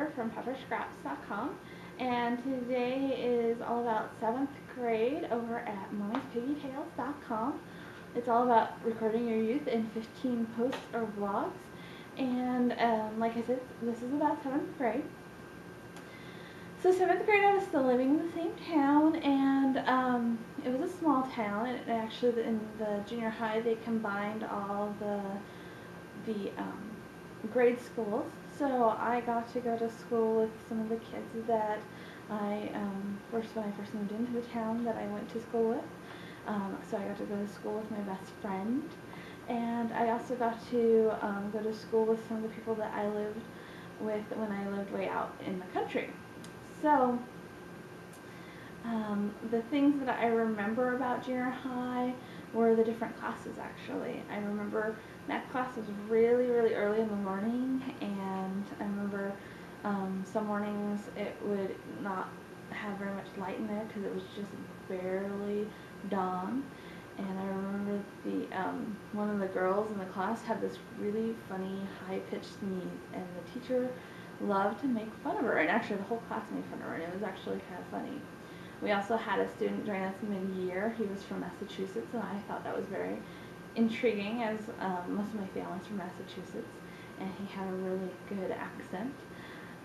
Pepper from pepperscraps.com, and today is all about 7th grade over at mommyspiggytales.com. It's all about recording your youth in 15 posts or vlogs, and like I said, this is about 7th grade. So 7th grade, I was still living in the same town, and it was a small town. And actually, in the junior high, they combined all the grade schools. So I got to go to school with some of the kids that I when I first moved into the town that I went to school with. So I got to go to school with my best friend, and I also got to go to school with some of the people that I lived with when I lived way out in the country. So, the things that I remember about junior high were the different classes, actually. I remember math class was really, really early in the morning, and I remember some mornings it would not have very much light in there because it was just barely dawn. And I remember one of the girls in the class had this really funny, high-pitched sneeze, and the teacher loved to make fun of her, and actually the whole class made fun of her, and it was actually kind of funny. We also had a student join us mid-year. He was from Massachusetts, and I thought that was very intriguing, as most of my family's from Massachusetts, and he had a really good accent.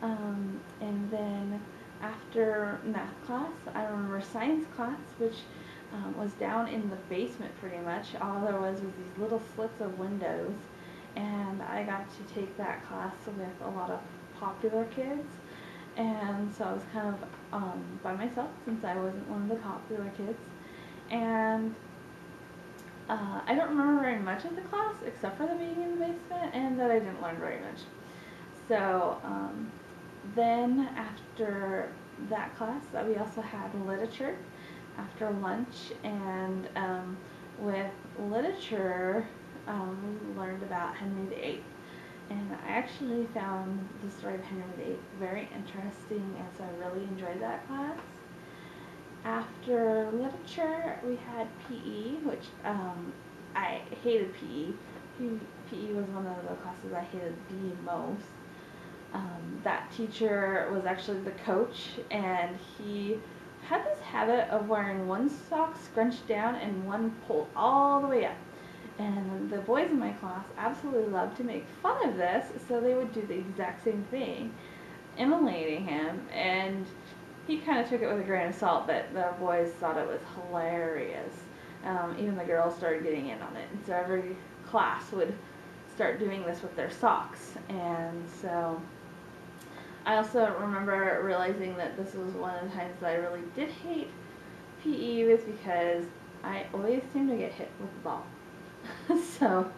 And then after math class, I remember science class, which was down in the basement pretty much. All there was these little slits of windows, and I got to take that class with a lot of popular kids, and so I was kind of by myself since I wasn't one of the popular kids. And I don't remember very much of the class except for the being in the basement and that I didn't learn very much. So then after that class, we also had literature after lunch, and with literature we learned about Henry VIII. And I actually found the story of Henry VIII very interesting, and so I really enjoyed that class. After literature, we had PE, which I hated PE. PE was one of the classes I hated the most. That teacher was actually the coach, and he had this habit of wearing one sock scrunched down and one pulled all the way up. And the boys in my class absolutely loved to make fun of this, so they would do the exact same thing, emulating him, and he kind of took it with a grain of salt, but the boys thought it was hilarious. Even the girls started getting in on it, and so every class would start doing this with their socks. And so I also remember realizing that this was one of the times that I really did hate PE, was because I always seemed to get hit with the ball. So,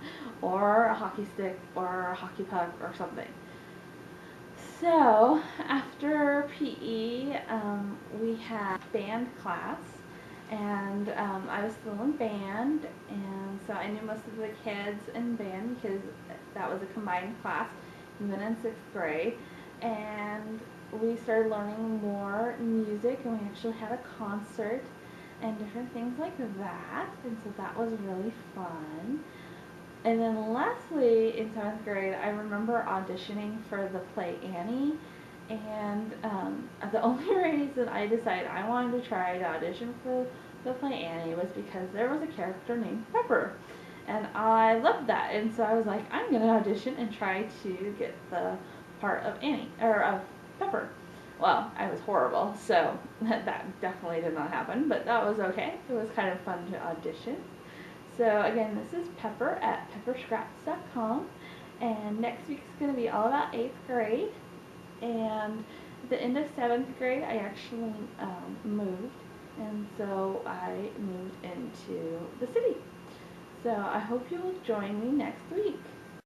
or a hockey stick, or a hockey puck, or something. So, after PE, we had band class, and I was still in band, and so I knew most of the kids in band because that was a combined class, even in 6th grade, and we started learning more music, and we actually had a concert and different things like that, and so that was really fun. And then lastly, in 7th grade, I remember auditioning for the play Annie, and the only reason I decided I wanted to try to audition for the play Annie was because there was a character named Pepper, and I loved that, and so I was like, I'm going to audition and try to get the part of Annie, or of Pepper. Well, I was horrible, so that definitely did not happen, but that was okay. It was kind of fun to audition. So again, this is Pepper at pepperscraps.com, and next week's going to be all about 8th grade, and at the end of 7th grade, I actually moved, and so I moved into the city. So I hope you will join me next week.